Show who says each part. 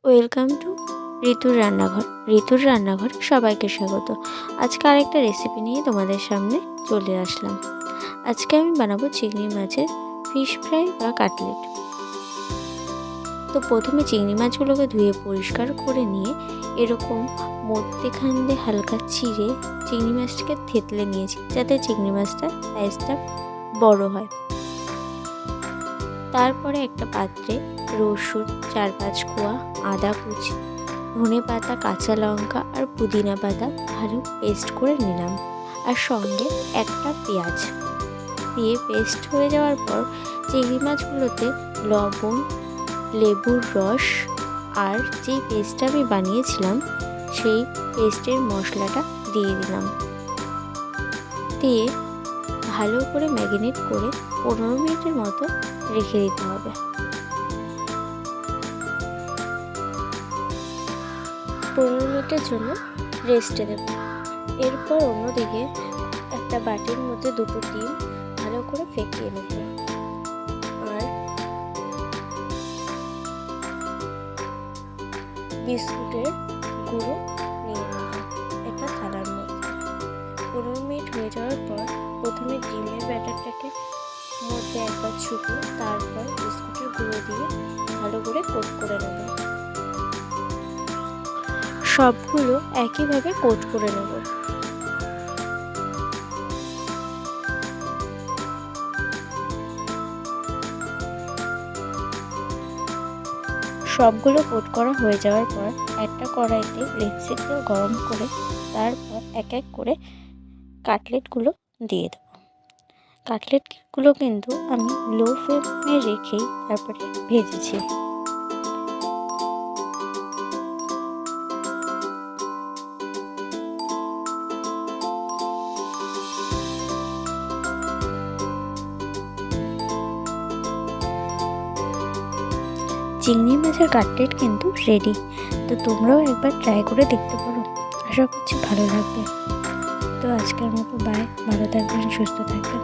Speaker 1: Welcome to ঋতুর রান্নাঘর। ঋতুর রান্নাঘরে সবাইকে স্বাগত। আজকে আরেকটা রেসিপি নিয়ে তোমাদের সামনে চলে আসলাম। আজকে আমি বানাবো চিংড়ি মাছের ফিশ ফ্রাই বা কাটলেট। তো প্রথমে চিংড়ি মাছগুলোকে ধুয়ে পরিষ্কার করে নিয়ে এরকম মধ্যেখান দিয়ে হালকা চিড়ে চিংড়ি মাছটাকে থেতলে নিয়েছি, যাতে চিংড়ি মাছটার সাইজটা বড় হয়। তারপরে একটা পাত্রে রসুন 4-5 কোয়া, আদা কুচি, ধনে পাতা, কাঁচা লঙ্কা আর পুদিনা পাতা ভালো পেস্ট করে নিলাম, আর সঙ্গে একটা পেঁয়াজ দিয়ে পেস্ট হয়ে যাওয়ার পর চিংড়ি মাছগুলোতে লবণ, লেবুর রস আর যেই পেস্টটা আমি বানিয়েছিলাম সেই পেস্টের মশলাটা দিয়ে দিলাম। দিয়ে ভালো করে ম্যারিনেট করে 15 মিনিটের মতো রেখে দিতে হবে। 15 মিনিটের জন্য রেস্টে দেব। এরপর অন্যদিকে একটা বাটির মধ্যে 2টো ডিম ভালো করে ফেটিয়ে নেব, আর বিস্কুটের গুঁড়ো নিয়ে নেব একটা থালার মধ্যে। 15 মিনিট হয়ে যাওয়ার পর প্রথমে ডিমের ব্যাটারটাকে মধ্যে একবার ছুটে তারপর বিস্কুটের গুঁড়ো দিয়ে ভালো করে কোট করে নেব। সবগুলো একইভাবে কোট করে নেব। সবগুলো কোট করা হয়ে যাওয়ার পর একটা কড়াইতে রেডসিড তেল গরম করে তারপর এক এক করে কাটলেটগুলো দিয়ে দেব। কাটলেটগুলো কিন্তু আমি লো ফ্লেমে রেখেই তারপরে ভেজেছি। চিংড়ি মাছের কাটলেট কিন্তু রেডি। তো তোমরাও একবার ট্রাই করে দেখতে পারো, আশা করছি ভালো লাগবে। তো আজকের মতো বাই, ভালো থাকবেন, সুস্থ থাকবেন।